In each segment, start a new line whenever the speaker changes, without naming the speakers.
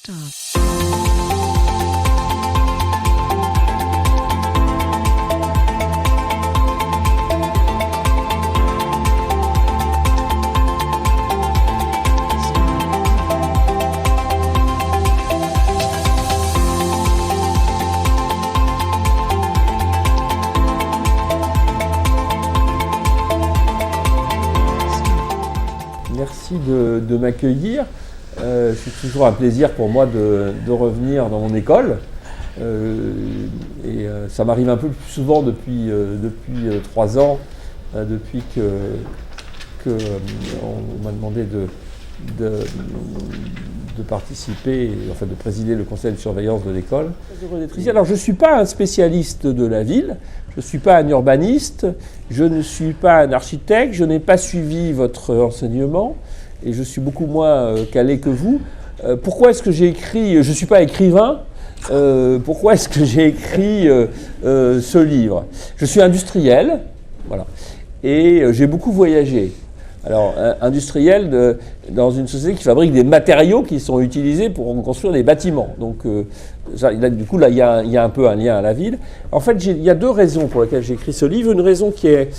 Start.
Merci de m'accueillir. C'est toujours un plaisir pour moi de revenir dans mon école. Ça m'arrive un peu plus souvent depuis 3 ans, depuis on m'a demandé de participer, enfin de présider le conseil de surveillance de l'école. Alors je ne suis pas un spécialiste de la ville, je ne suis pas un urbaniste, je ne suis pas un architecte, je n'ai pas suivi votre enseignement et je suis beaucoup moins calé que vous. Pourquoi est-ce que j'ai écrit, je ne suis pas écrivain, pourquoi est-ce que j'ai écrit ce livre? Je suis industriel, voilà, et j'ai beaucoup voyagé. Alors, industriel dans une société qui fabrique des matériaux qui sont utilisés pour construire des bâtiments. Donc, du coup, là, il y a un peu un lien à la ville. En fait, il y a 2 raisons pour lesquelles j'ai écrit ce livre. Une raison qui est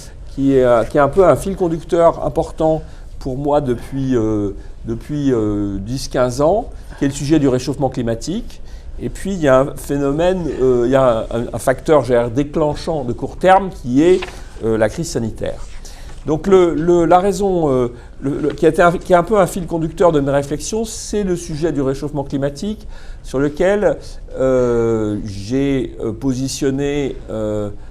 un peu un fil conducteur important pour moi depuis 10-15 ans, qui est le sujet du réchauffement climatique. Et puis, il y a un phénomène, il y a un facteur déclenchant de court terme qui est la crise sanitaire. Donc la raison qui est un peu un fil conducteur de mes réflexions, c'est le sujet du réchauffement climatique sur lequel j'ai positionné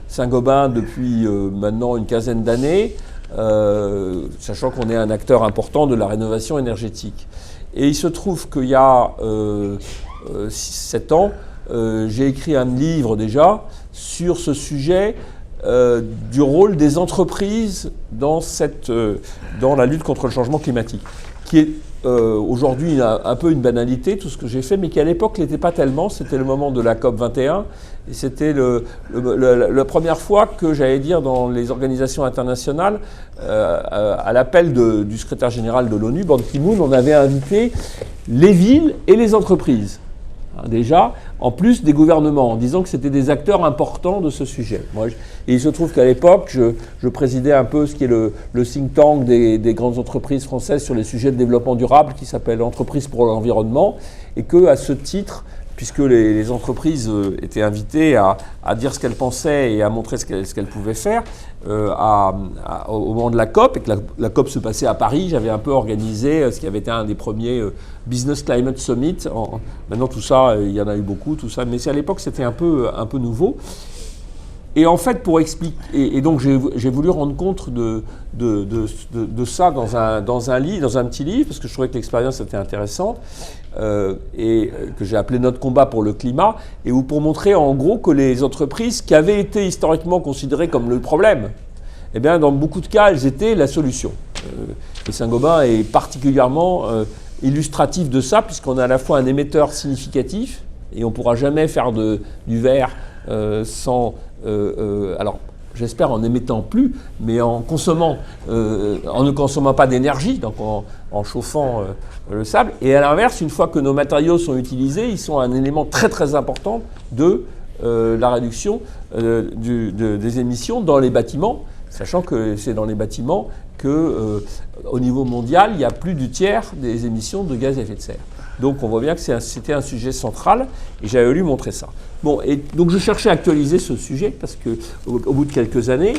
Saint-Gobain depuis maintenant une quinzaine d'années, sachant qu'on est un acteur important de la rénovation énergétique. Et il se trouve qu'il y a 6-7 ans, j'ai écrit un livre déjà sur ce sujet du rôle des entreprises dans la lutte contre le changement climatique, qui est aujourd'hui un peu une banalité, tout ce que j'ai fait, mais qui à l'époque n'était pas tellement. C'était le moment de la COP 21, et c'était la première fois que, j'allais dire, dans les organisations internationales, à l'appel du secrétaire général de l'ONU, Ban Ki-moon, on avait invité les villes et les entreprises. Déjà, en plus des gouvernements, en disant que c'était des acteurs importants de ce sujet. Et il se trouve qu'à l'époque, je présidais un peu ce qui est le think tank des grandes entreprises françaises sur les sujets de développement durable, qui s'appelle Entreprises pour l'environnement, et que, à ce titre, puisque les entreprises étaient invitées à dire ce qu'elles pensaient et à montrer ce qu'elles pouvaient faire, au moment de la COP, et que la COP se passait à Paris, j'avais un peu organisé ce qui avait été un des premiers Business Climate Summit. Maintenant tout ça, il y en a eu beaucoup, tout ça, mais à l'époque c'était un peu nouveau. Et en fait, pour expliquer, et donc j'ai voulu rendre compte de ça dans un petit livre, parce que je trouvais que l'expérience était intéressante, et que j'ai appelé Notre combat pour le climat, et pour montrer en gros que les entreprises qui avaient été historiquement considérées comme le problème, eh bien dans beaucoup de cas, elles étaient la solution. Et Saint-Gobain est particulièrement illustratif de ça, puisqu'on a à la fois un émetteur significatif, et on ne pourra jamais faire du verre sans... alors, j'espère en émettant plus, mais en ne consommant pas d'énergie, donc en chauffant le sable. Et à l'inverse, une fois que nos matériaux sont utilisés, ils sont un élément très très important de la réduction des émissions dans les bâtiments, sachant que c'est dans les bâtiments qu'au niveau mondial, il y a plus du tiers des émissions de gaz à effet de serre. Donc on voit bien que c'était un sujet central, et j'avais voulu montrer ça. Bon, et donc je cherchais à actualiser ce sujet, parce qu'au bout de quelques années,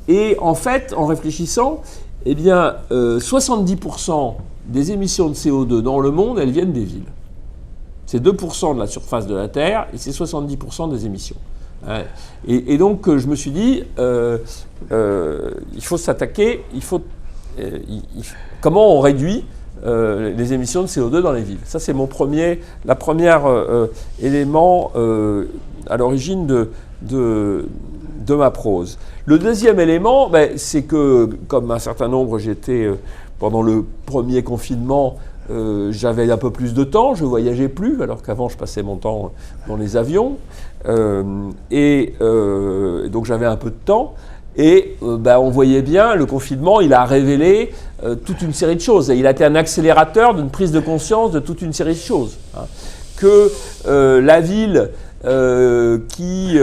et en fait, en réfléchissant, eh bien, 70% des émissions de CO2 dans le monde, elles viennent des villes. C'est 2% de la surface de la Terre, et c'est 70% des émissions. Et donc je me suis dit, il faut s'attaquer, comment on réduit les émissions de CO2 dans les villes. Ça, c'est la première élément à l'origine de ma prose. Le deuxième élément, c'est que, comme un certain nombre, j'étais, pendant le premier confinement, j'avais un peu plus de temps, je voyageais plus, alors qu'avant je passais mon temps dans les avions, donc j'avais un peu de temps. Et on voyait bien, le confinement, il a révélé toute une série de choses. Et il a été un accélérateur d'une prise de conscience de toute une série de choses. Hein. Que la ville qui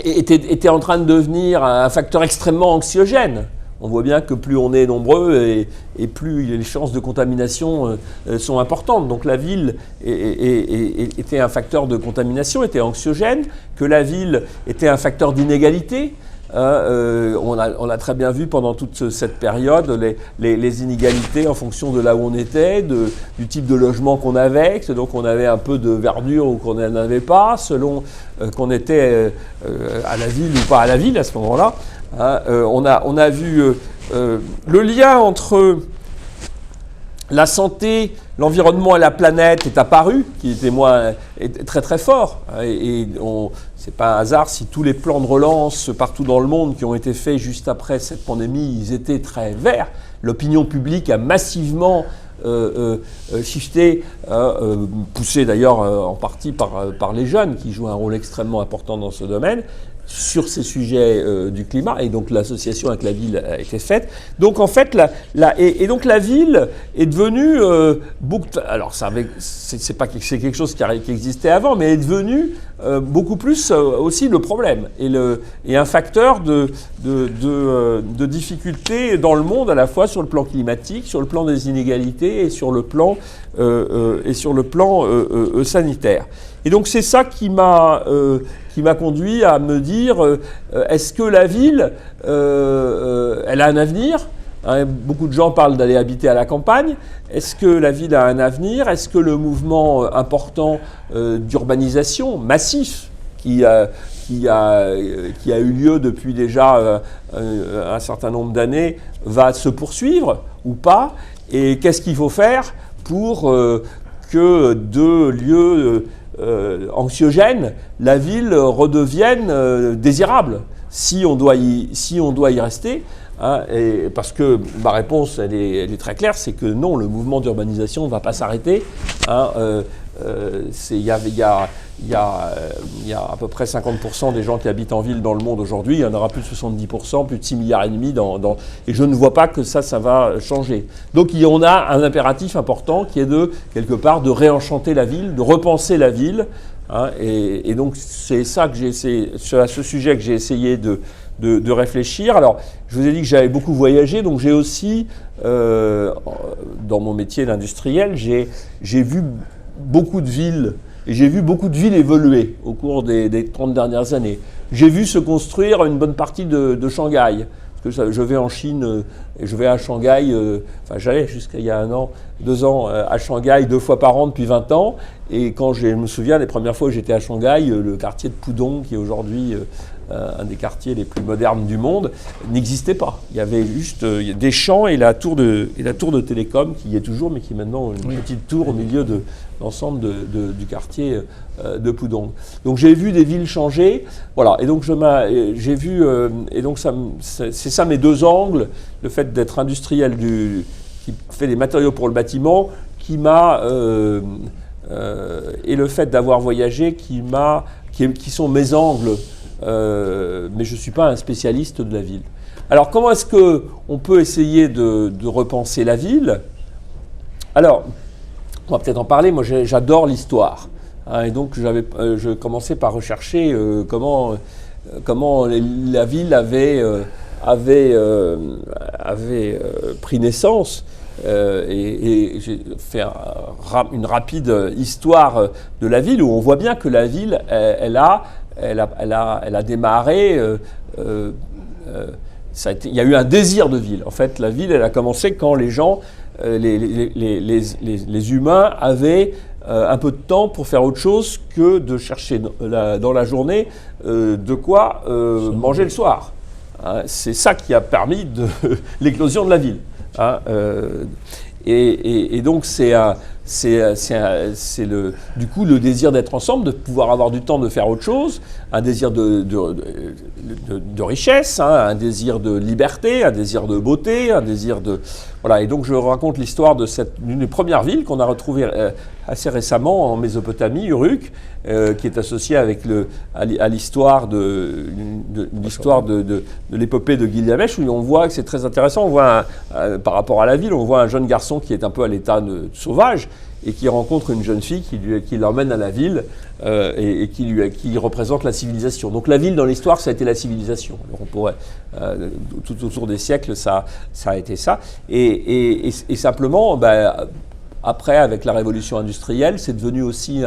était en train de devenir un facteur extrêmement anxiogène. On voit bien que plus on est nombreux et plus les chances de contamination sont importantes. Donc la ville était un facteur de contamination, était anxiogène, que la ville était un facteur d'inégalité. On a très bien vu pendant toute cette période les inégalités en fonction de là où on était, du type de logement qu'on avait, donc on avait un peu de verdure ou qu'on n'en avait pas, selon qu'on était à la ville ou pas à la ville à ce moment-là. On a vu le lien entre la santé, l'environnement et la planète est apparu, qui était très très fort. C'est pas un hasard si tous les plans de relance partout dans le monde qui ont été faits juste après cette pandémie, ils étaient très verts. L'opinion publique a massivement shifté, poussé d'ailleurs en partie par les jeunes qui jouent un rôle extrêmement important dans ce domaine, sur ces sujets du climat, et donc l'association avec la ville a été faite. Donc en fait, donc la ville est devenue alors c'est quelque chose qui existait avant, mais est devenue beaucoup plus aussi le problème et un facteur de difficultés dans le monde, à la fois sur le plan climatique, sur le plan des inégalités et sur le plan sanitaire. Et donc c'est ça qui m'a conduit à me dire, est-ce que la ville, elle a un avenir ? Beaucoup de gens parlent d'aller habiter à la campagne. Est-ce que la ville a un avenir ? Est-ce que le mouvement important d'urbanisation massif qui a eu lieu depuis déjà un certain nombre d'années va se poursuivre ou pas ? Et qu'est-ce qu'il faut faire pour que de lieux anxiogène, la ville redevienne désirable, si on doit y rester. Et parce que ma réponse, elle est très claire, c'est que non, le mouvement d'urbanisation ne va pas s'arrêter. Il y a à peu près 50% des gens qui habitent en ville dans le monde aujourd'hui. Il y en aura plus de 70%, plus de 6,5 milliards et je ne vois pas que ça va changer. Donc on a un impératif important qui est quelque part de réenchanter la ville, de repenser la ville. Et donc c'est ça que c'est à ce sujet que j'ai essayé de réfléchir. Alors, je vous ai dit que j'avais beaucoup voyagé, donc j'ai aussi, dans mon métier d'industriel, j'ai vu beaucoup de villes, et j'ai vu beaucoup de villes évoluer au cours des 30 dernières années. J'ai vu se construire une bonne partie de Shanghai. Parce que je vais en Chine et je vais à Shanghai, j'allais jusqu'à il y a 1 an, 2 ans à Shanghai 2 fois par an depuis 20 ans. Et quand je me souviens, les premières fois où j'étais à Shanghai, le quartier de Pudong, qui est aujourd'hui un des quartiers les plus modernes du monde, n'existait pas. Il y avait juste des champs et la tour de télécom qui y est toujours, mais qui est maintenant une petite tour au milieu de l'ensemble du quartier de Pudong. Donc j'ai vu des villes changer, voilà. Et donc j'ai vu, et donc c'est ça mes 2 angles, le fait d'être industriel qui fait des matériaux pour le bâtiment, qui m'a et le fait d'avoir voyagé qui sont mes angles. Mais je ne suis pas un spécialiste de la ville. Alors, comment est-ce qu'on peut essayer de repenser la ville ? Alors, on va peut-être en parler. Moi, j'adore l'histoire. Et donc, je commençais par rechercher comment la ville avait pris naissance. Et j'ai fait une rapide histoire de la ville où on voit bien que la ville, elle a démarré, il y a eu un désir de ville. En fait, la ville, elle a commencé quand les gens, les humains avaient un peu de temps pour faire autre chose que de chercher dans la journée de quoi manger le soir. C'est ça qui a permis l'éclosion de la ville. Et donc c'est du coup le désir d'être ensemble, de pouvoir avoir du temps de faire autre chose, un désir de richesse, hein, un désir de liberté, un désir de beauté, un désir de... Voilà, et donc je raconte l'histoire d'une des premières villes qu'on a retrouvée assez récemment en Mésopotamie, Uruk, qui est associée à l'histoire de l'épopée de Gilgamesh, où on voit que c'est très intéressant, on voit par rapport à la ville, on voit un jeune garçon qui est un peu à l'état sauvage, et qui rencontre une jeune fille qui l'emmène à la ville et qui représente la civilisation. Donc la ville dans l'histoire, ça a été la civilisation. Alors, on pourrait, tout autour des siècles, ça a été ça. Et simplement, après, avec la révolution industrielle, c'est devenu aussi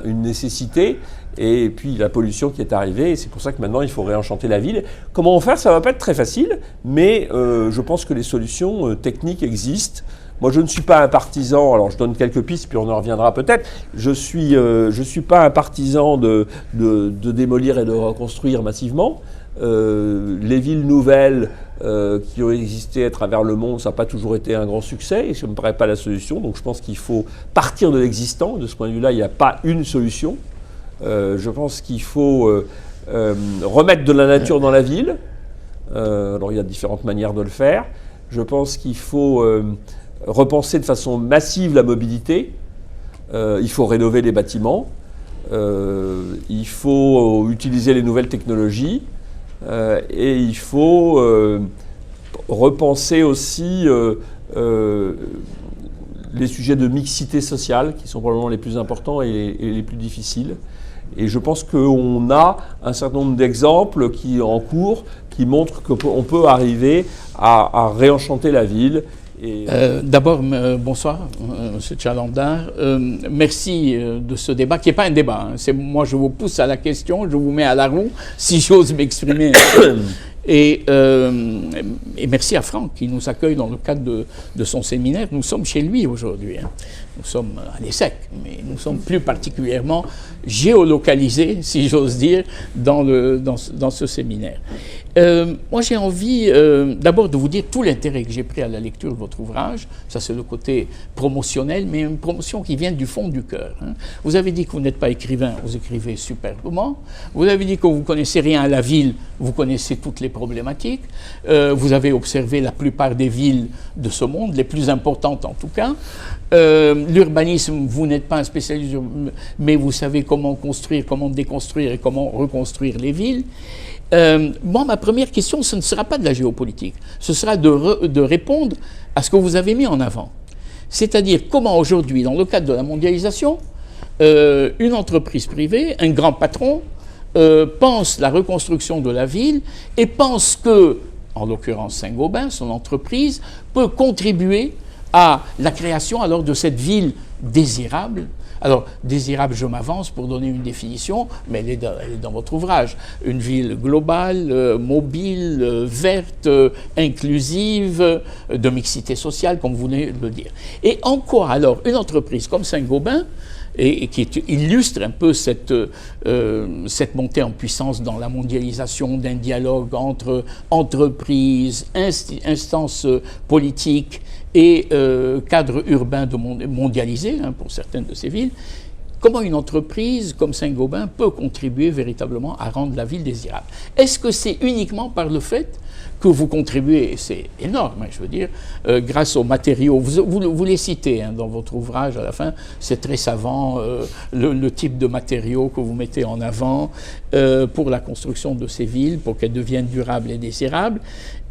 une nécessité. Et puis la pollution qui est arrivée, et c'est pour ça que maintenant il faut réenchanter la ville. Comment on fait? Ça ne va pas être très facile, mais je pense que les solutions techniques existent. Moi, je ne suis pas un partisan, alors je donne quelques pistes, puis on en reviendra peut-être. Je suis pas un partisan de démolir et de reconstruire massivement. Les villes nouvelles qui ont existé à travers le monde, ça n'a pas toujours été un grand succès, et ça ne me paraît pas la solution. Donc je pense qu'il faut partir de l'existant. De ce point de vue-là, il n'y a pas une solution. Je pense qu'il faut remettre de la nature dans la ville. Alors il y a différentes manières de le faire. Je pense qu'il faut repenser de façon massive la mobilité. Il faut rénover les bâtiments. Il faut utiliser les nouvelles technologies. Et il faut repenser aussi les sujets de mixité sociale, qui sont probablement les plus importants et les plus difficiles. Et je pense qu'on a un certain nombre d'exemples en cours qui montrent qu'on peut arriver à réenchanter la ville.
D'abord, bonsoir, M. Tchalandar. Merci de ce débat, qui n'est pas un débat. Hein. Moi, je vous pousse à la question, je vous mets à la roue, si j'ose m'exprimer. Et merci à Franck qui nous accueille dans le cadre de son séminaire. Nous sommes chez lui aujourd'hui. Hein. Nous sommes à l'ESSEC, mais nous sommes plus particulièrement géolocalisés, si j'ose dire, dans ce séminaire. Moi, j'ai envie d'abord de vous dire tout l'intérêt que j'ai pris à la lecture de votre ouvrage. Ça, c'est le côté promotionnel, mais une promotion qui vient du fond du cœur. Hein. Vous avez dit que vous n'êtes pas écrivain, vous écrivez superbement. Vous avez dit que vous ne connaissez rien à la ville, vous connaissez toutes les problématiques. Vous avez observé la plupart des villes de ce monde, les plus importantes en tout cas. L'urbanisme, vous n'êtes pas un spécialiste, mais vous savez comment construire, comment déconstruire et comment reconstruire les villes. Moi, ma première question, ce ne sera pas de la géopolitique. Ce sera de répondre à ce que vous avez mis en avant. C'est-à-dire comment aujourd'hui, dans le cadre de la mondialisation, une entreprise privée, un grand patron, pense la reconstruction de la ville et pense que, en l'occurrence Saint-Gobain, son entreprise, peut contribuer à la création alors de cette ville désirable. Alors, désirable, je m'avance pour donner une définition, mais elle est dans votre ouvrage. Une ville globale, mobile, verte, inclusive, de mixité sociale, comme vous venez de le dire. Et en quoi, alors, une entreprise comme Saint-Gobain, et qui illustre un peu cette montée en puissance dans la mondialisation d'un dialogue entre entreprises, instances politiques et cadres urbains mondialisés, hein, pour certaines de ces villes, comment une entreprise comme Saint-Gobain peut contribuer véritablement à rendre la ville désirable? Est-ce que c'est uniquement par le fait que vous contribuez, et c'est énorme, hein, je veux dire, grâce aux matériaux, vous les citez hein, dans votre ouvrage à la fin, c'est très savant, le type de matériaux que vous mettez en avant pour la construction de ces villes, pour qu'elles deviennent durables et désirables.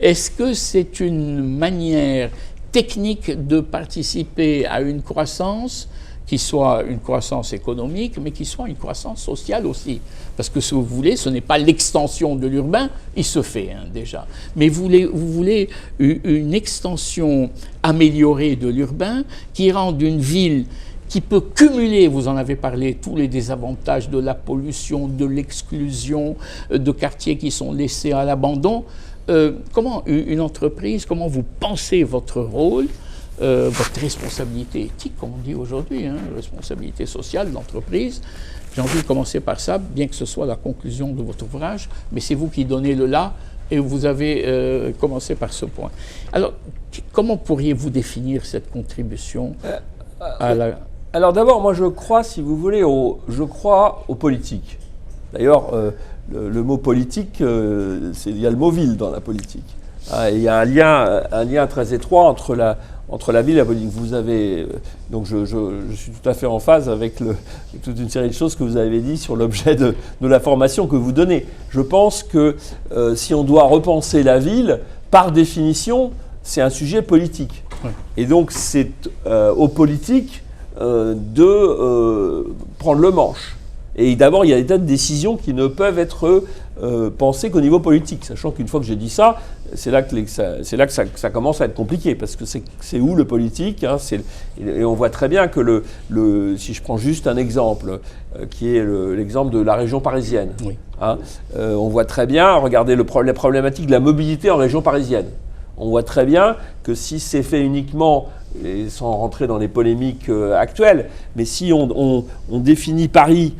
Est-ce que c'est une manière technique de participer à une croissance qui soit une croissance économique, mais qui soit une croissance sociale aussi? Parce que si vous voulez, ce n'est pas l'extension de l'urbain, il se fait hein, déjà. Mais vous voulez une extension améliorée de l'urbain qui rende une ville qui peut cumuler, vous en avez parlé, tous les désavantages de la pollution, de l'exclusion, de quartiers qui sont laissés à l'abandon. Comment une entreprise, comment vous pensez votre rôle, votre responsabilité éthique, comme on dit aujourd'hui, hein, responsabilité sociale de l'entreprise. J'ai envie de commencer par ça, bien que ce soit la conclusion de votre ouvrage, mais c'est vous qui donnez le là, et vous avez commencé par ce point. Alors, comment pourriez-vous définir cette contribution
Alors d'abord, moi je crois, si vous voulez, je crois aux politiques. D'ailleurs, le mot politique, il y a le mot ville dans la politique. Il y a un lien très étroit entre la ville et la politique. Vous avez, donc je suis tout à fait en phase avec toute une série de choses que vous avez dit sur l'objet de la formation que vous donnez. Je pense que si on doit repenser la ville, par définition, c'est un sujet politique. Oui. Et donc c'est aux politiques de prendre le manche. Et d'abord, il y a des tas de décisions qui ne peuvent être pensées qu'au niveau politique. Sachant qu'une fois que j'ai dit ça, c'est là que ça commence à être compliqué. Parce que c'est où le politique, hein, et on voit très bien que si je prends juste un exemple, qui est l'exemple de la région parisienne. Oui. Hein, on voit très bien, regardez les problématiques de la mobilité en région parisienne. On voit très bien que si c'est fait uniquement, et sans rentrer dans les polémiques actuelles, mais si on définit Paris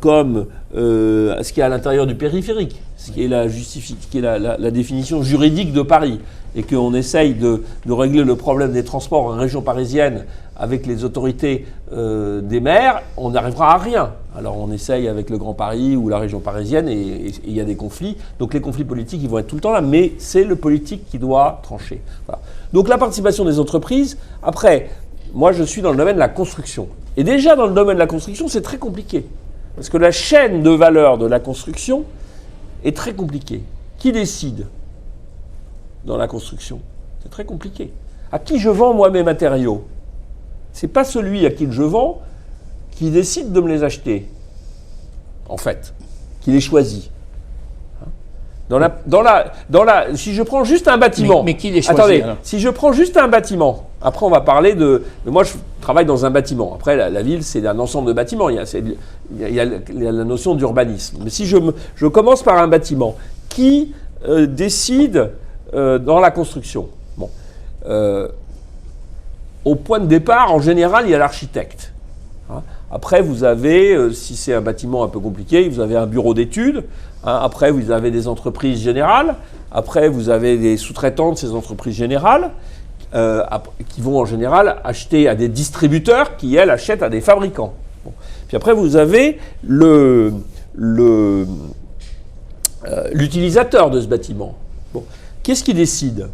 comme ce qui est à l'intérieur du périphérique, ce qui est la définition juridique de Paris, et qu'on essaye de régler le problème des transports en région parisienne avec les autorités des maires, on n'arrivera à rien. Alors on essaye avec le Grand Paris ou la région parisienne et il y a des conflits. Donc les conflits politiques, ils vont être tout le temps là, mais c'est le politique qui doit trancher. Voilà. Donc la participation des entreprises, après, moi je suis dans le domaine de la construction. Et déjà dans le domaine de la construction, c'est très compliqué. Parce que la chaîne de valeur de la construction est très compliquée. Qui décide dans la construction? C'est très compliqué. À qui je vends moi mes matériaux? C'est pas celui à qui je vends qui décide de me les acheter, en fait, qui les choisit. Si je prends juste un bâtiment...
Mais qui les choisit?
Attendez, si je prends juste un bâtiment, après on va parler de... Mais moi je travaille dans un bâtiment. Après la ville c'est un ensemble de bâtiments, il y a la notion d'urbanisme. Mais si je commence par un bâtiment, qui décide dans la construction? Bon. Au point de départ, en général, il y a l'architecte. Après, vous avez, si c'est un bâtiment un peu compliqué, vous avez un bureau d'études. Après, vous avez des entreprises générales. Après, vous avez des sous-traitants de ces entreprises générales qui vont en général acheter à des distributeurs qui, elles, achètent à des fabricants. Bon. Puis après, vous avez l'utilisateur de ce bâtiment. Bon. Qu'est-ce qui décide?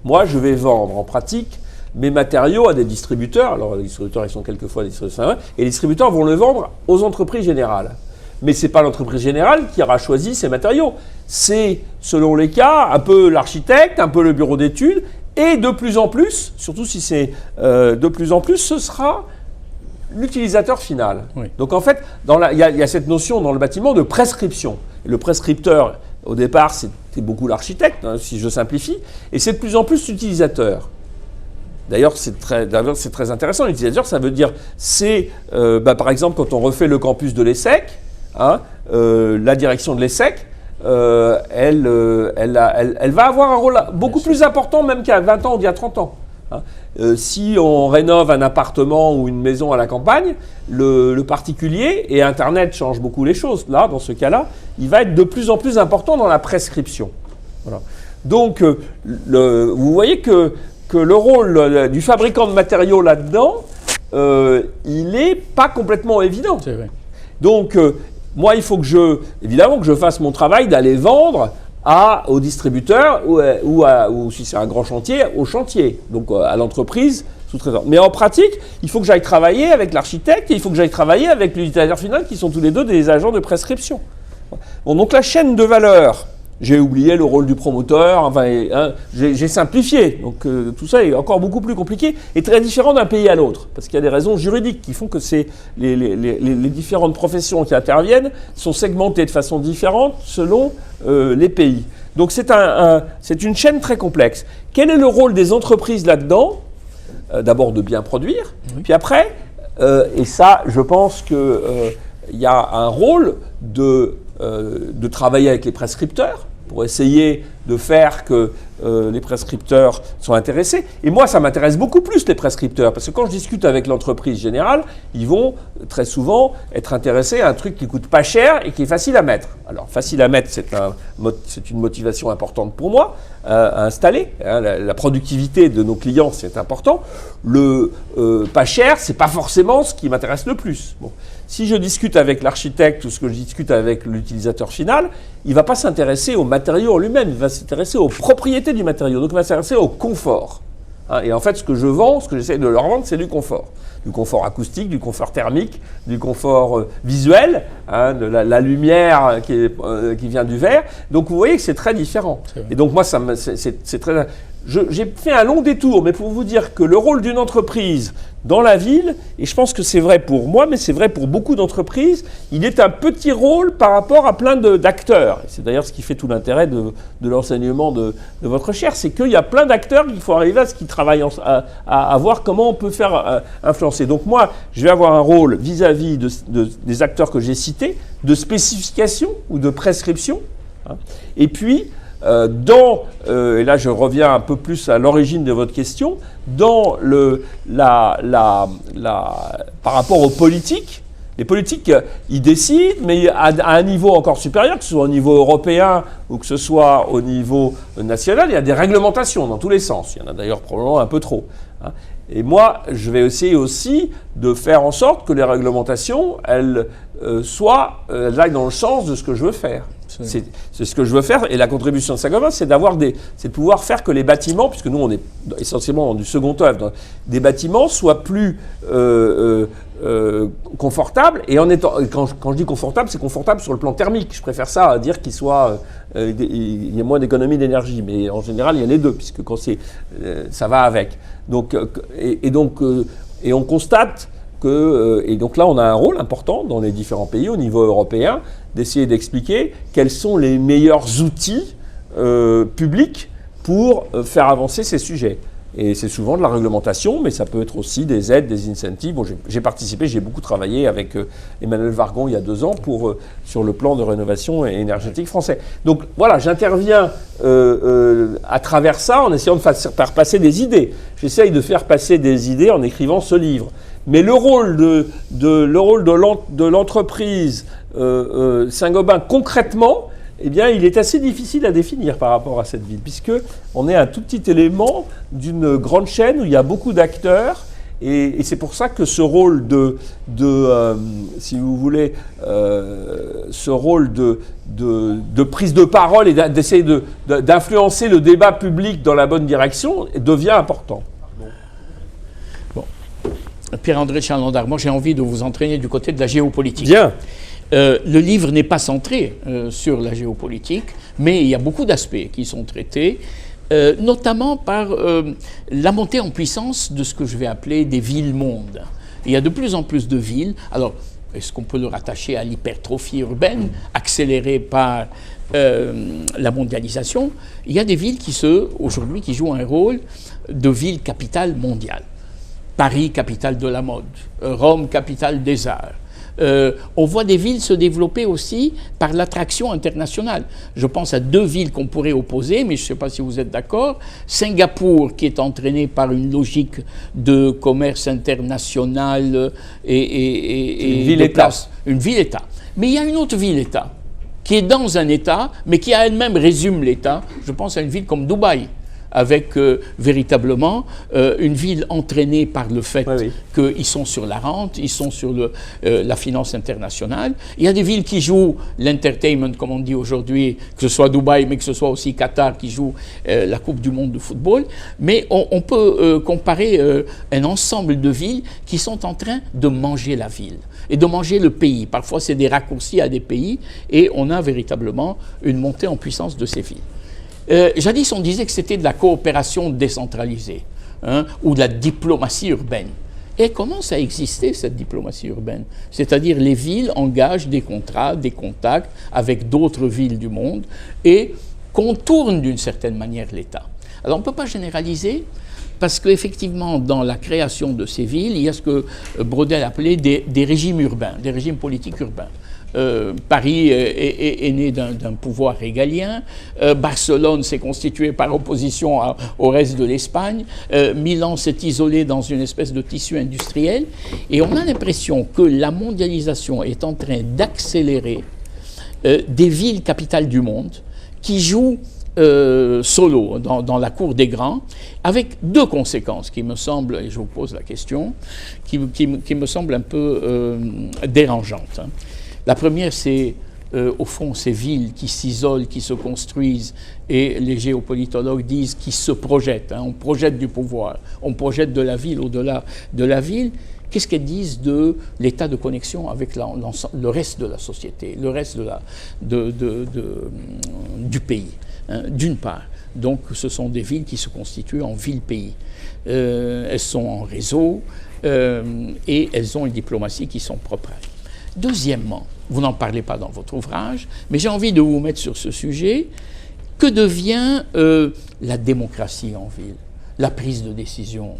Moi, je vais vendre en pratique mes matériaux à des distributeurs. Alors, les distributeurs, ils sont quelquefois des distributeurs, et les distributeurs vont le vendre aux entreprises générales. Mais ce n'est pas l'entreprise générale qui aura choisi ces matériaux. C'est, selon les cas, un peu l'architecte, un peu le bureau d'études, et de plus en plus, surtout si c'est de plus en plus, ce sera l'utilisateur final. Oui. Donc, en fait, il y a cette notion dans le bâtiment de prescription. Et le prescripteur, au départ, c'était beaucoup l'architecte, hein, si je simplifie, et c'est de plus en plus l'utilisateur. D'ailleurs, c'est très intéressant. L'utilisateur, ça veut dire, par exemple, quand on refait le campus de l'ESSEC, hein, la direction de l'ESSEC, elle va avoir un rôle beaucoup plus important même qu'il y a 20 ans ou il y a 30 ans. Hein. Si on rénove un appartement ou une maison à la campagne, le particulier, et Internet change beaucoup les choses, là, dans ce cas-là, il va être de plus en plus important dans la prescription. Voilà. Donc, vous voyez que le rôle du fabricant de matériaux là-dedans, il n'est pas complètement évident.
C'est vrai.
Donc, moi, il faut évidemment que je fasse mon travail d'aller vendre aux distributeurs ou si c'est un grand chantier, au chantier, donc à l'entreprise sous-traitante. Mais en pratique, il faut que j'aille travailler avec l'architecte et il faut que j'aille travailler avec l'utilisateur final qui sont tous les deux des agents de prescription. Bon, donc la chaîne de valeur. J'ai oublié le rôle du promoteur, enfin, j'ai simplifié. Donc tout ça est encore beaucoup plus compliqué et très différent d'un pays à l'autre. Parce qu'il y a des raisons juridiques qui font que les différentes professions qui interviennent sont segmentées de façon différente selon les pays. Donc c'est une chaîne très complexe. Quel est le rôle des entreprises là-dedans? D'abord de bien produire, puis après, et ça je pense qu'il y a un rôle de travailler avec les prescripteurs, pour essayer de faire que les prescripteurs sont intéressés. Et moi, ça m'intéresse beaucoup plus, les prescripteurs, parce que quand je discute avec l'entreprise générale, ils vont très souvent être intéressés à un truc qui coûte pas cher et qui est facile à mettre. Alors, facile à mettre, c'est une motivation importante pour moi, à installer. Hein, la productivité de nos clients, c'est important. Le pas cher, c'est pas forcément ce qui m'intéresse le plus. Bon. Si je discute avec l'architecte ou ce que je discute avec l'utilisateur final, il ne va pas s'intéresser au matériau en lui-même, il va s'intéresser aux propriétés du matériau, donc il va s'intéresser au confort. Hein, et en fait, ce que je vends, ce que j'essaie de leur vendre, c'est du confort. Du confort acoustique, du confort thermique, du confort visuel, hein, de la lumière qui vient du verre. Donc vous voyez que c'est très différent. Et donc moi, c'est très... J'ai fait un long détour, mais pour vous dire que le rôle d'une entreprise dans la ville, et je pense que c'est vrai pour moi, mais c'est vrai pour beaucoup d'entreprises, il est un petit rôle par rapport à plein d'acteurs. C'est d'ailleurs ce qui fait tout l'intérêt de l'enseignement de votre recherche, c'est qu'il y a plein d'acteurs qu'il faut arriver à ce qu'ils travaillent, à voir comment on peut faire influencer. Donc moi, je vais avoir un rôle vis-à-vis des acteurs que j'ai cités, de spécification ou de prescription, hein, et puis... et là je reviens un peu plus à l'origine de votre question, dans par rapport aux politiques, les politiques, ils décident, mais à un niveau encore supérieur, que ce soit au niveau européen ou que ce soit au niveau national, il y a des réglementations dans tous les sens. Il y en a d'ailleurs probablement un peu trop. Hein. Et moi, je vais essayer aussi de faire en sorte que les réglementations, elles aillent dans le sens de ce que je veux faire. C'est ce que je veux faire, et la contribution de Saint-Gobain, c'est de pouvoir faire que les bâtiments, puisque nous on est essentiellement dans du second œuvre, des bâtiments soient plus confortables, et quand je dis confortable, c'est confortable sur le plan thermique. Je préfère ça à dire qu'il y a moins d'économie d'énergie, mais en général il y a les deux, puisque quand ça va avec. Donc, et on constate et donc là, on a un rôle important dans les différents pays au niveau européen d'essayer d'expliquer quels sont les meilleurs outils publics pour faire avancer ces sujets. Et c'est souvent de la réglementation, mais ça peut être aussi des aides, des incentives. Bon, j'ai participé, j'ai beaucoup travaillé avec Emmanuel Vargon il y a 2 ans sur le plan de rénovation énergétique français. Donc voilà, j'interviens à travers ça en essayant de faire passer des idées. J'essaye de faire passer des idées en écrivant ce livre. Mais le rôle de l'entreprise Saint-Gobain concrètement, eh bien, il est assez difficile à définir par rapport à cette ville, puisqu'on est un tout petit élément d'une grande chaîne où il y a beaucoup d'acteurs, et c'est pour ça que ce rôle si vous voulez, ce rôle de prise de parole et d'essayer d'influencer le débat public dans la bonne direction devient important.
Pierre-André Chalandard, moi j'ai envie de vous entraîner du côté de la géopolitique.
Bien.
Le livre n'est pas centré sur la géopolitique, mais il y a beaucoup d'aspects qui sont traités, notamment par la montée en puissance de ce que je vais appeler des villes-mondes. Il y a de plus en plus de villes. Alors, est-ce qu'on peut le rattacher à l'hypertrophie urbaine, accélérée par la mondialisation? Il y a des villes aujourd'hui, qui jouent un rôle de ville capitale mondiale. Paris, capitale de la mode, Rome, capitale des arts. On voit des villes se développer aussi par l'attraction internationale. Je pense à 2 villes qu'on pourrait opposer, mais je ne sais pas si vous êtes d'accord. Singapour, qui est entraîné par une logique de commerce international et
une ville-État.
Une ville-État. Mais il y a une autre ville-État, qui est dans un État, mais qui à elle-même résume l'État. Je pense à une ville comme Dubaï, avec véritablement une ville entraînée par le fait qu'ils sont sur la rente, ils sont sur la finance internationale. Il y a des villes qui jouent l'entertainment, comme on dit aujourd'hui, que ce soit Dubaï, mais que ce soit aussi Qatar qui joue la Coupe du Monde de football. Mais on peut comparer un ensemble de villes qui sont en train de manger la ville et de manger le pays. Parfois, c'est des raccourcis à des pays et on a véritablement une montée en puissance de ces villes. Jadis, on disait que c'était de la coopération décentralisée, hein, ou de la diplomatie urbaine. Et elle commence à exister, cette diplomatie urbaine. C'est-à-dire les villes engagent des contrats, des contacts avec d'autres villes du monde et contournent d'une certaine manière l'État. Alors on ne peut pas généraliser, parce qu'effectivement, dans la création de ces villes, il y a ce que Braudel appelait des régimes urbains, des régimes politiques urbains. Paris est né d'un pouvoir régalien. Barcelone s'est constitué par opposition au reste de l'Espagne. Milan s'est isolé dans une espèce de tissu industriel. Et on a l'impression que la mondialisation est en train d'accélérer des villes capitales du monde qui jouent solo dans la cour des grands, avec deux conséquences qui me semblent, et je vous pose la question, qui me semblent un peu dérangeantes. Hein. La première, c'est au fond ces villes qui s'isolent, qui se construisent, et les géopolitologues disent qu'ils se projettent. Hein. On projette du pouvoir, on projette de la ville au-delà de la ville. Qu'est-ce qu'elles disent de l'état de connexion avec le reste de la société, le reste du pays, hein, d'une part. Donc ce sont des villes qui se constituent en villes-pays. Elles sont en réseau et elles ont une diplomatie qui sont propres à elles. Deuxièmement, vous n'en parlez pas dans votre ouvrage, mais j'ai envie de vous mettre sur ce sujet. Que devient la démocratie en ville, la prise de décision?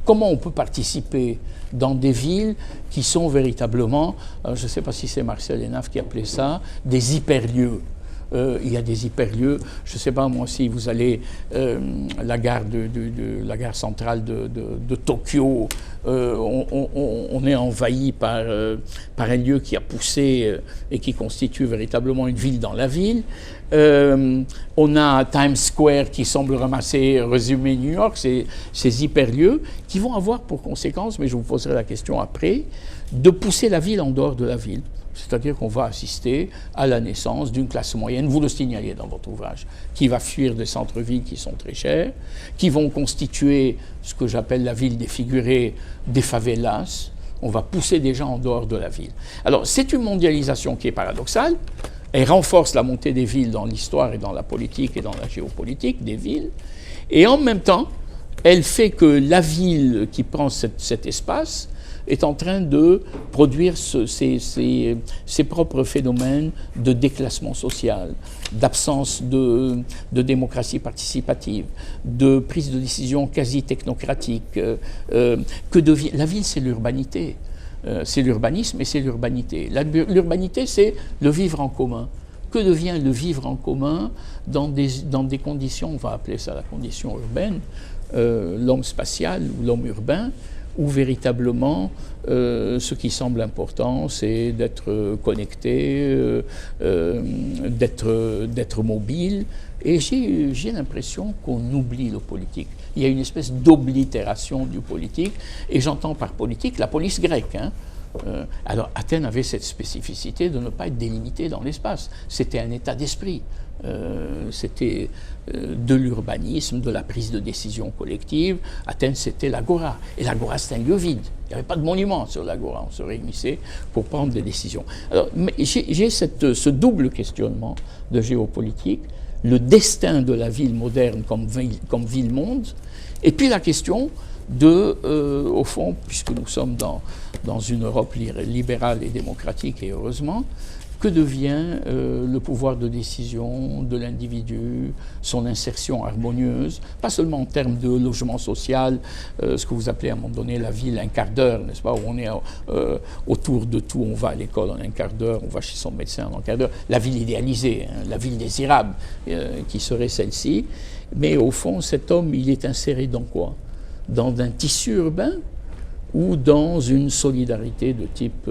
Comment on peut participer dans des villes qui sont véritablement, je ne sais pas si c'est Marcel Hénaff qui appelait ça, des hyperlieux. Il y a des hyperlieux, je ne sais pas moi si vous allez la gare centrale de Tokyo, on est envahi par un lieu qui a poussé et qui constitue véritablement une ville dans la ville. On a Times Square qui semble résumer New York, ces hyperlieux qui vont avoir pour conséquence, mais je vous poserai la question après, de pousser la ville en dehors de la ville. C'est-à-dire qu'on va assister à la naissance d'une classe moyenne, vous le signaliez dans votre ouvrage, qui va fuir des centres-villes qui sont très chers, qui vont constituer ce que j'appelle la ville défigurée, des favelas. On va pousser des gens en dehors de la ville. Alors, c'est une mondialisation qui est paradoxale. Elle renforce la montée des villes dans l'histoire et dans la politique et dans la géopolitique des villes. Et en même temps, elle fait que la ville qui prend cet espace est en train de produire ses propres phénomènes de déclassement social, d'absence de démocratie participative, de prise de décision quasi technocratique. La ville, c'est l'urbanité. C'est l'urbanisme et c'est l'urbanité. L'urbanité, c'est le vivre en commun. Que devient le vivre en commun dans des conditions, on va appeler ça la condition urbaine, l'homme spatial ou l'homme urbain, où véritablement ce qui semble important, c'est d'être connecté, d'être mobile. Et j'ai l'impression qu'on oublie le politique. Il y a une espèce d'oblitération du politique, et j'entends par politique la police grecque. Hein. Alors Athènes avait cette spécificité de ne pas être délimitée dans l'espace. C'était un état d'esprit. C'était de l'urbanisme, de la prise de décision collective. Athènes, c'était l'agora. Et l'agora, c'était un lieu vide. Il n'y avait pas de monument sur l'agora. On se réunissait pour prendre des décisions. Alors, j'ai ce double questionnement de géopolitique, le destin de la ville moderne comme ville-monde, et puis la question au fond, puisque nous sommes dans une Europe libérale et démocratique, et heureusement, que devient le pouvoir de décision de l'individu, son insertion harmonieuse, pas seulement en termes de logement social, ce que vous appelez à un moment donné la ville un quart d'heure, n'est-ce pas, où on est autour de tout, on va à l'école en un quart d'heure, on va chez son médecin en un quart d'heure, la ville idéalisée, hein, la ville désirable, qui serait celle-ci, mais au fond, cet homme, il est inséré dans quoi? Dans un tissu urbain ou dans une solidarité de type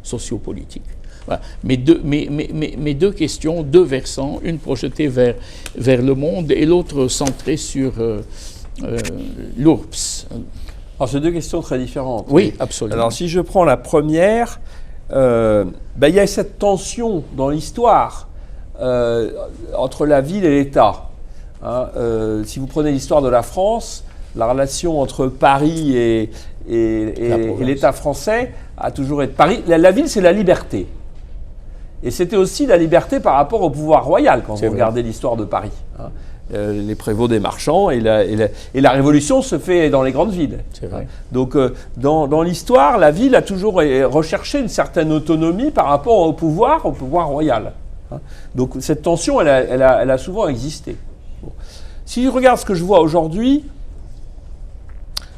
sociopolitique? Voilà. Mes deux questions, deux versants, une projetée vers le monde et l'autre centrée sur l'URPS.
Alors, c'est deux questions très différentes.
Oui, absolument.
Alors, si je prends la première, il y a cette tension dans l'histoire entre la ville et l'État. Hein, si vous prenez l'histoire de la France, la relation entre Paris et l'État français a toujours été... Paris, la ville, c'est la liberté. Et c'était aussi la liberté par rapport au pouvoir royal, quand vous regardez l'histoire de Paris. Hein. Les prévôts des marchands et la Révolution se fait dans les grandes villes.
C'est vrai.
Donc, dans l'histoire, la ville a toujours recherché une certaine autonomie par rapport au pouvoir royal. Hein. Donc, cette tension, elle a souvent existé. Bon. Si je regarde ce que je vois aujourd'hui,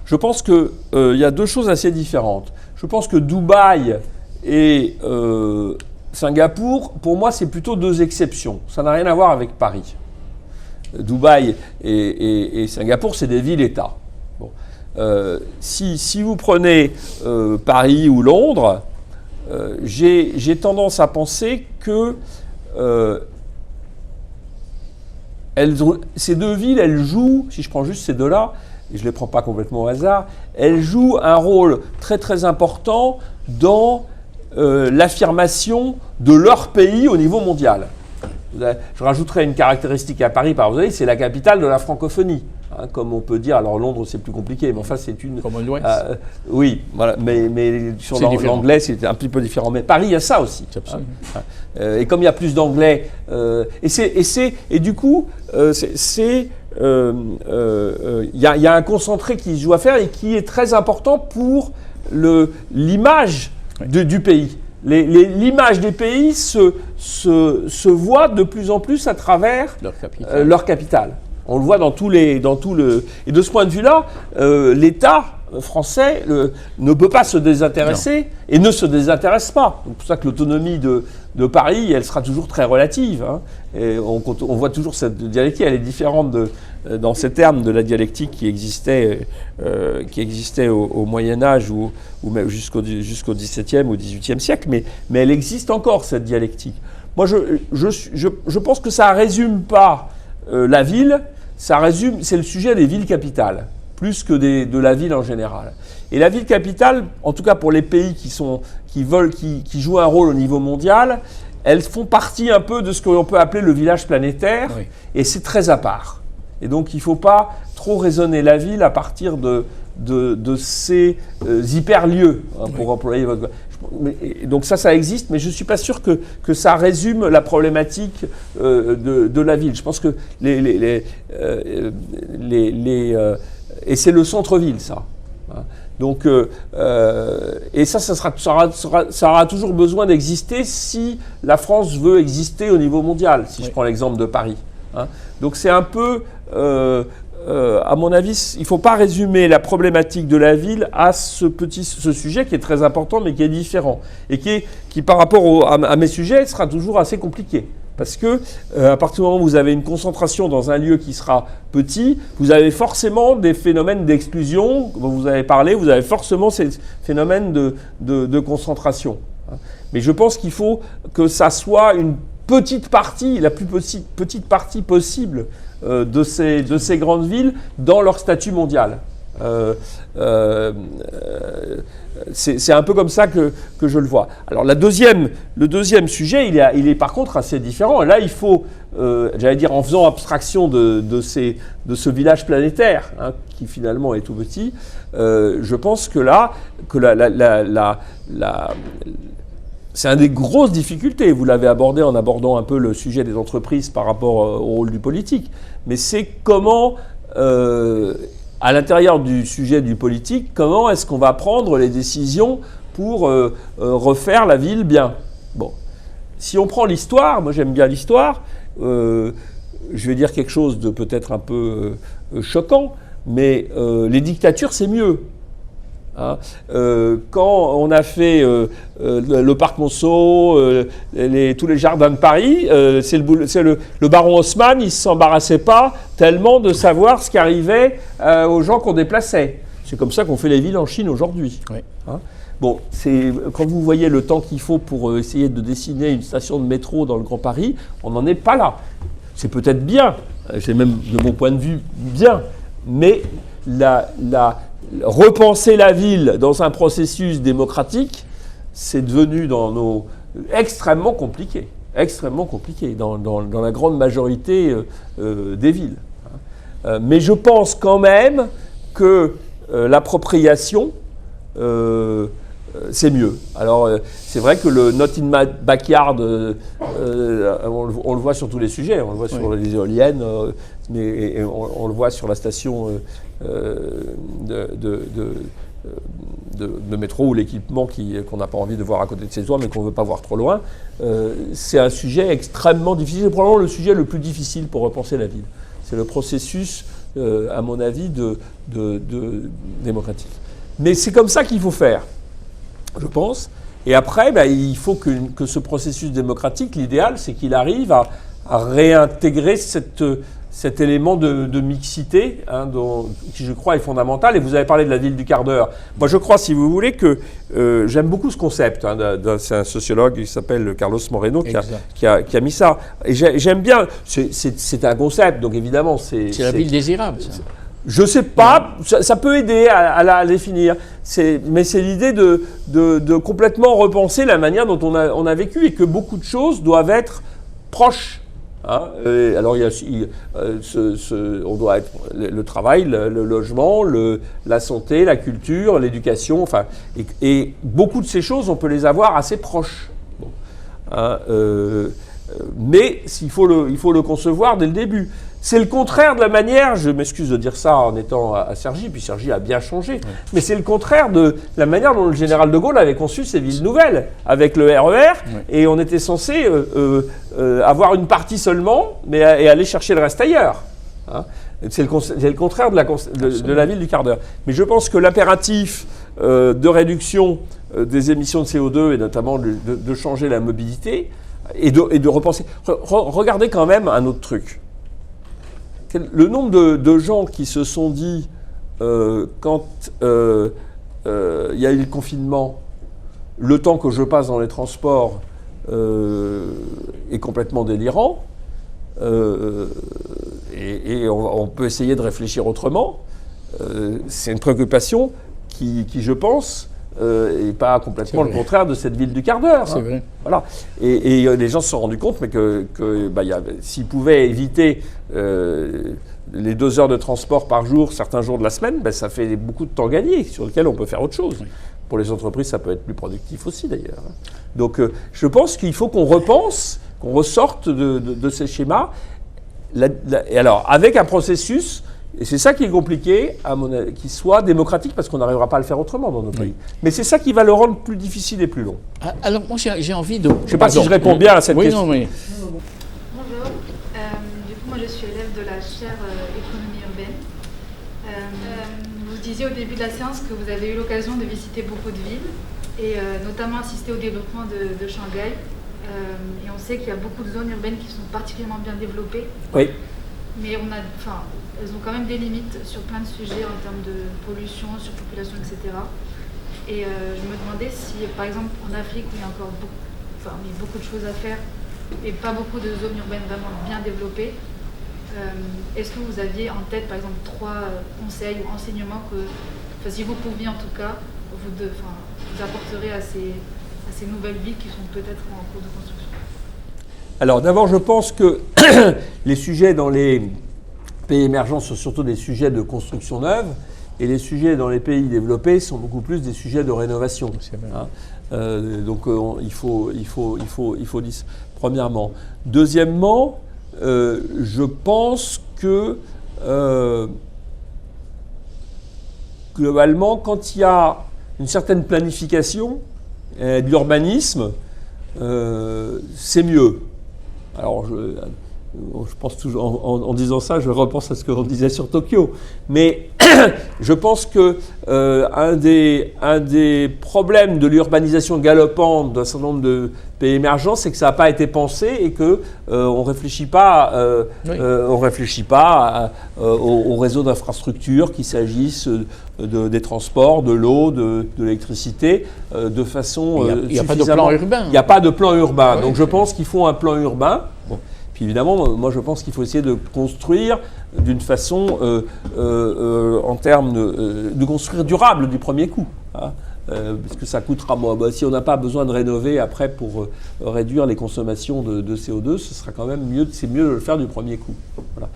je pense qu'il y a deux choses assez différentes. Je pense que Dubaï est Singapour, pour moi, c'est plutôt deux exceptions. Ça n'a rien à voir avec Paris. Dubaï et Singapour, c'est des villes-États. Bon. Si vous prenez Paris ou Londres, j'ai tendance à penser que ces deux villes, elles jouent, si je prends juste ces deux-là, et je ne les prends pas complètement au hasard, elles jouent un rôle très très important dans l'affirmation de leur pays au niveau mondial. Je rajouterai une caractéristique à Paris, par exemple, c'est la capitale de la francophonie. Hein, comme on peut dire, alors Londres c'est plus compliqué, mais enfin c'est une...
Commonwealth.
Oui, voilà, mais sur l'anglais c'est un petit peu différent. Mais Paris, il y a ça aussi. Hein. Et comme il y a plus d'anglais, et du coup, il y a un concentré qui se joue à faire et qui est très important pour l'image du pays. L'image des pays se voit de plus en plus à travers leur capitale. On le voit et de ce point de vue-là, l'État français ne peut pas se désintéresser et ne se désintéresse pas. C'est pour ça que l'autonomie de Paris, elle sera toujours très relative. Hein. Et on voit toujours cette dialectique, elle est différente dans ces termes de la dialectique qui existait au Moyen-Âge ou même jusqu'au XVIIe ou XVIIIe siècle, mais elle existe encore, cette dialectique. Moi, je pense que ça ne résume pas la ville, c'est le sujet des villes capitales, plus que de la ville en général. Et la ville capitale, en tout cas pour les pays qui jouent un rôle au niveau mondial, elles font partie un peu de ce que l'on peut appeler le village planétaire, oui. Et c'est très à part. Et donc il ne faut pas trop raisonner la ville à partir de ces hyper-lieux, hein, pour employer votre... Donc ça existe, mais je ne suis pas sûr que ça résume la problématique de la ville. Je pense que et c'est le centre-ville, ça. Donc, et ça aura toujours besoin d'exister si la France veut exister au niveau mondial, si je prends l'exemple de Paris. Hein. Donc c'est un peu... à mon avis, il ne faut pas résumer la problématique de la ville à ce sujet qui est très important, mais qui est différent. Et qui par rapport à mes sujets, sera toujours assez compliqué. Parce que, à partir du moment où vous avez une concentration dans un lieu qui sera petit, vous avez forcément des phénomènes d'exclusion, dont vous avez parlé, vous avez forcément ces phénomènes de concentration. Mais je pense qu'il faut que ça soit une petite partie, la plus petite partie possible de ces grandes villes dans leur statut mondial. C'est un peu comme ça que je le vois. Alors le deuxième sujet, il est par contre assez différent. Et là, il faut, j'allais dire, en faisant abstraction de ce village planétaire, hein, qui finalement est tout petit, je pense que c'est une des grosses difficultés. Vous l'avez abordé en abordant un peu le sujet des entreprises par rapport au rôle du politique. Mais c'est comment, à l'intérieur du sujet du politique, comment est-ce qu'on va prendre les décisions pour refaire la ville bien. Bon. Si on prend l'histoire, moi j'aime bien l'histoire, je vais dire quelque chose de peut-être un peu choquant, mais les dictatures c'est mieux. Hein, quand on a fait le parc Monceau, tous les jardins de Paris, le baron Haussmann, il ne s'embarrassait pas tellement de savoir ce qui arrivait aux gens qu'on déplaçait. C'est comme ça qu'on fait les villes en Chine aujourd'hui. Oui. Hein, bon, quand vous voyez le temps qu'il faut pour essayer de dessiner une station de métro dans le Grand Paris, on n'en est pas là. C'est peut-être bien, c'est même de mon point de vue bien, mais repenser la ville dans un processus démocratique, c'est devenu extrêmement compliqué dans la grande majorité des villes. Mais je pense quand même que l'appropriation, c'est mieux. Alors, c'est vrai que le not in my backyard, on le voit sur tous les sujets. On le voit sur les éoliennes, mais on le voit sur la station de métro ou l'équipement qu'on n'a pas envie de voir à côté de ses toits, mais qu'on ne veut pas voir trop loin. C'est un sujet extrêmement difficile. C'est probablement le sujet le plus difficile pour repenser la ville. C'est le processus, à mon avis, démocratique. Mais c'est comme ça qu'il faut faire, je pense. Et après, il faut que ce processus démocratique, l'idéal, c'est qu'il arrive à réintégrer cet élément de mixité, qui je crois est fondamental. Et vous avez parlé de la ville du quart d'heure. Moi, je crois, si vous voulez, que j'aime beaucoup ce concept. C'est un sociologue qui s'appelle Carlos Moreno qui a mis ça. Et j'aime bien. C'est un concept, donc évidemment, c'est
la ville désirable, ça.
Je sais pas, ça peut aider à la définir. Mais c'est l'idée de complètement repenser la manière dont on a vécu et que beaucoup de choses doivent être proches. Alors on doit être le travail, le logement, la santé, la culture, l'éducation, et beaucoup de ces choses, on peut les avoir assez proches. Mais il faut le concevoir dès le début. C'est le contraire de la manière, je m'excuse de dire ça en étant à Cergy, puis Cergy a bien changé, mais c'est le contraire de la manière dont le général de Gaulle avait conçu ces villes nouvelles, avec le RER, et on était censé avoir une partie seulement, et aller chercher le reste ailleurs. C'est le contraire de la ville du quart d'heure. Mais je pense que l'impératif de réduction des émissions de CO2, et notamment de changer la mobilité, et de repenser... Regardez quand même un autre truc. Le nombre de gens qui se sont dit, quand il y a eu le confinement, le temps que je passe dans les transports est complètement délirant, et on peut essayer de réfléchir autrement. C'est une préoccupation qui je pense, et pas complètement le contraire de cette ville du quart d'heure.
C'est vrai.
Voilà. Et les gens se sont rendus compte, mais s'ils pouvaient éviter les 2 heures de transport par jour, certains jours de la semaine, ça fait beaucoup de temps gagné, sur lequel on peut faire autre chose. Oui. Pour les entreprises, ça peut être plus productif aussi, d'ailleurs. Donc, je pense qu'il faut qu'on repense, qu'on ressorte de ces schémas, et alors, avec un processus... Et c'est ça qui est compliqué, qui soit démocratique, parce qu'on n'arrivera pas à le faire autrement dans nos pays. Mais c'est ça qui va le rendre plus difficile et plus long.
Alors moi j'ai envie de...
Je ne sais pas si je réponds bien à cette question.
Oui.
Bonjour. Du coup, moi je suis élève de la chaire économie urbaine. Vous disiez au début de la séance que vous avez eu l'occasion de visiter beaucoup de villes, et notamment assister au développement de Shanghai. Et on sait qu'il y a beaucoup de zones urbaines qui sont particulièrement bien développées.
Oui.
Mais elles ont quand même des limites sur plein de sujets en termes de pollution, surpopulation, etc. Et je me demandais si, par exemple, en Afrique, où il y a encore beaucoup de choses à faire et pas beaucoup de zones urbaines vraiment bien développées, est-ce que vous aviez en tête, par exemple, 3 conseils ou enseignements que, si vous pouviez en tout cas, vous apporterez à ces nouvelles villes qui sont peut-être en cours de construction?
Alors d'abord, je pense que les sujets dans les pays émergents sont surtout des sujets de construction neuve, et les sujets dans les pays développés sont beaucoup plus des sujets de rénovation. Donc il faut dire ça, premièrement. Deuxièmement, je pense que globalement, quand il y a une certaine planification de l'urbanisme, c'est mieux. Alors, je pense toujours, en disant ça, je repense à ce qu'on disait sur Tokyo. Mais je pense que un des problèmes de l'urbanisation galopante d'un certain nombre de pays émergents, c'est que ça n'a pas été pensé et qu'on ne réfléchit pas, au réseau d'infrastructures, qu'il s'agisse des transports, de l'eau, de l'électricité, de façon
il n'y a pas de plan urbain.
Il n'y a pas de plan urbain. Donc je pense qu'il faut un plan urbain. Bon. Puis évidemment, moi je pense qu'il faut essayer de construire d'une façon, en termes de construire durable du premier coup. Parce que ça coûtera moins. Si on n'a pas besoin de rénover après pour réduire les consommations de CO2, ce sera quand même mieux. C'est mieux de le faire du premier coup. Voilà.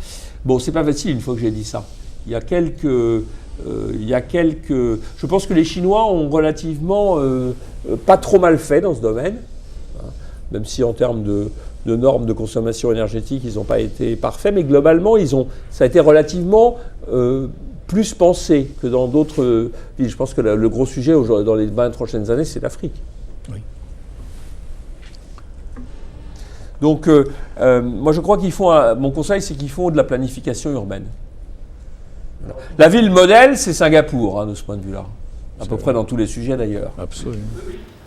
Bon, c'est pas facile une fois que j'ai dit ça. Il y a quelques. Je pense que les Chinois ont relativement pas trop mal fait dans ce domaine, même si en termes de normes de consommation énergétique, ils n'ont pas été parfaits, mais globalement, ça a été relativement plus pensé que dans d'autres villes. Je pense que le gros sujet dans les 20 prochaines années, c'est l'Afrique.
Oui.
Donc, moi, je crois mon conseil, c'est qu'il faut de la planification urbaine. La ville modèle, c'est Singapour, de ce point de vue-là. À peu près dans tous les sujets, d'ailleurs.
Absolument.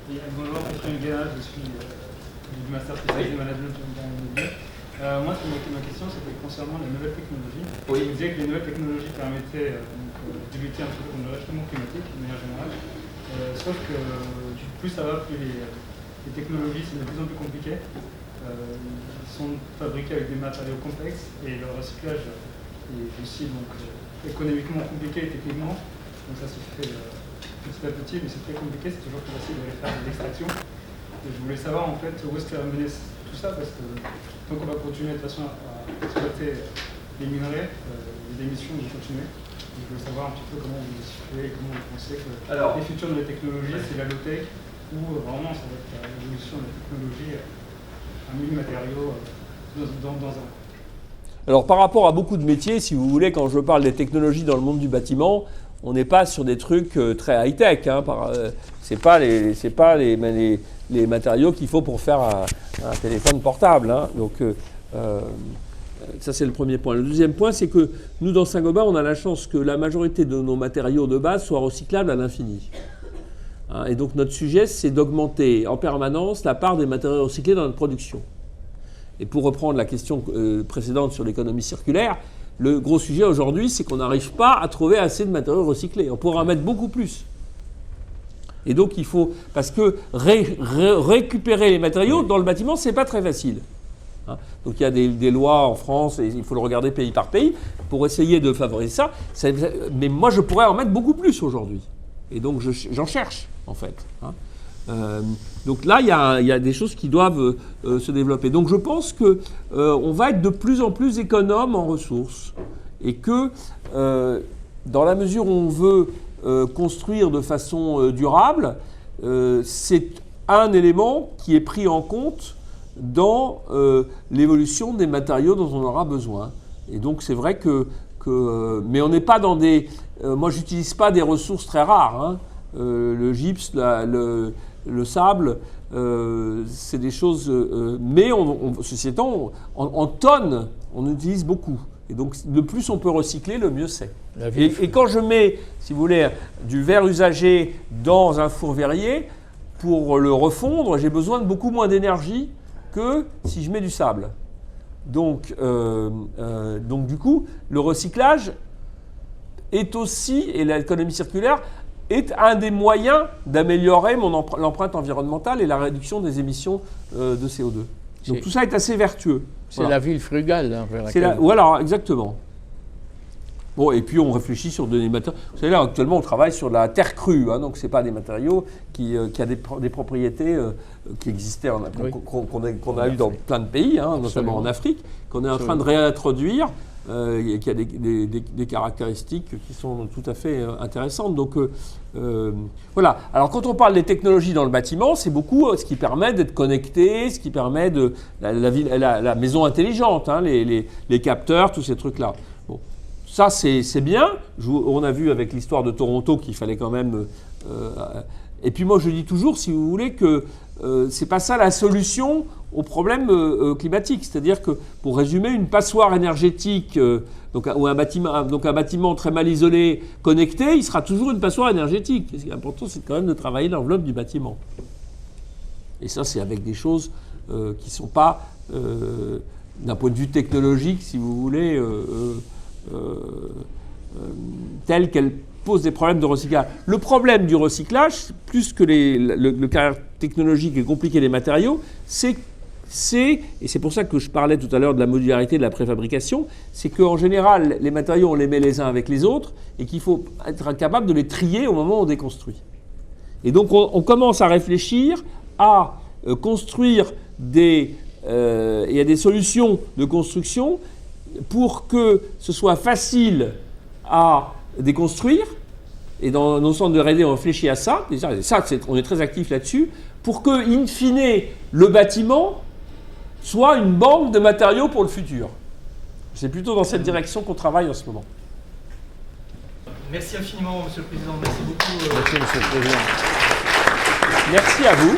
Oui, bonjour, je suis Guérin, je suis du master spécialisé management immobilier. Moi, ma question, c'était concernant les nouvelles technologies.
Oui.
Vous disiez que les nouvelles technologies permettaient de lutter un petit peu contre le réchauffement climatique, de manière générale. Sauf que plus ça va, plus les technologies sont de plus en plus compliquées. Ils sont fabriqués avec des matériaux complexes et leur recyclage est aussi économiquement compliqué et techniquement. Donc ça se fait petit à petit, mais c'est très compliqué, c'est toujours plus facile de faire des extractions. Et je voulais savoir en fait où est-ce qu'elle va mener tout ça, parce que tant qu'on va continuer de toute façon à exploiter les minerais, les émissions vont continuer. Et je voulais savoir un petit peu comment vous vous situez et comment vous pensez que les futures nouvelles technologies, c'est la low-tech, ou vraiment ça va être l'évolution de la technologie, un mini-matériau dans un.
Alors par rapport à beaucoup de métiers, si vous voulez, quand je parle des technologies dans le monde du bâtiment, on n'est pas sur des trucs très high-tech. Hein, c'est pas les matériaux qu'il faut pour faire un téléphone portable. Hein. Donc ça c'est le premier point. Le deuxième point, c'est que nous dans Saint-Gobain, on a la chance que la majorité de nos matériaux de base soient recyclables à l'infini. Hein, et donc notre sujet, c'est d'augmenter en permanence la part des matériaux recyclés dans notre production. Et pour reprendre la question précédente sur l'économie circulaire, le gros sujet aujourd'hui, c'est qu'on n'arrive pas à trouver assez de matériaux recyclés. On pourrait en mettre beaucoup plus. Et donc il faut, parce que récupérer les matériaux dans le bâtiment, c'est pas très facile. Hein, donc il y a des lois en France, et il faut le regarder pays par pays, pour essayer de favoriser ça. Mais moi, je pourrais en mettre beaucoup plus aujourd'hui. Et donc j'en cherche, en fait. Hein. Donc là, il y a des choses qui doivent se développer. Donc je pense qu'on va être de plus en plus économe en ressources et que dans la mesure où on veut construire de façon durable, c'est un élément qui est pris en compte dans l'évolution des matériaux dont on aura besoin. Et donc c'est vrai mais on n'est pas dans des... moi, j'utilise pas des ressources très rares. Hein. Le gypse, le sable, c'est des choses... mais ceci étant, en tonnes, on utilise beaucoup. Et donc, le plus on peut recycler, le mieux c'est. Et quand je mets, si vous voulez, du verre usagé dans un four verrier, pour le refondre, j'ai besoin de beaucoup moins d'énergie que si je mets du sable. Donc du coup, le recyclage est aussi, et l'économie circulaire, est un des moyens d'améliorer l'empreinte environnementale et la réduction des émissions de CO2. Donc tout ça est assez vertueux.
C'est la ville frugale. Hein, vers laquelle...
Voilà, exactement. Bon, et puis on réfléchit sur des matériaux. Vous savez, là, actuellement, on travaille sur la terre crue. Hein, donc ce n'est pas des matériaux qui a des propriétés qui existaient, qu'on a eu dans plein de pays, hein, notamment en Afrique, qu'on est en train de réintroduire. Et qui a des caractéristiques qui sont tout à fait intéressantes. Donc voilà. Alors quand on parle des technologies dans le bâtiment, c'est beaucoup ce qui permet d'être connecté, ce qui permet de la maison intelligente, hein, les capteurs, tous ces trucs-là. Bon, ça c'est bien. On a vu avec l'histoire de Toronto qu'il fallait quand même. Et puis moi je dis toujours, si vous voulez, que c'est pas ça la solution au problème climatique. C'est-à-dire que, pour résumer, une passoire énergétique, ou un bâtiment très mal isolé, connecté, il sera toujours une passoire énergétique. Ce qui est important, c'est quand même de travailler l'enveloppe du bâtiment. Et ça, c'est avec des choses qui ne sont pas, d'un point de vue technologique, si vous voulez, telles qu'elles posent des problèmes de recyclage. Le problème du recyclage, plus que le caractère technologique et compliqué des matériaux, et c'est pour ça que je parlais tout à l'heure de la modularité de la préfabrication, c'est qu'en général, les matériaux, on les met les uns avec les autres et qu'il faut être capable de les trier au moment où on déconstruit. Et donc, on commence à réfléchir à construire il y a des solutions de construction pour que ce soit facile à déconstruire. Et dans nos centres de R&D, on réfléchit à ça. On est très actifs là-dessus, pour que, in fine, le bâtiment soit une banque de matériaux pour le futur. C'est plutôt dans cette direction qu'on travaille en ce moment.
Merci infiniment, Monsieur le Président. Merci beaucoup.
Merci, Monsieur le Président. Merci à vous.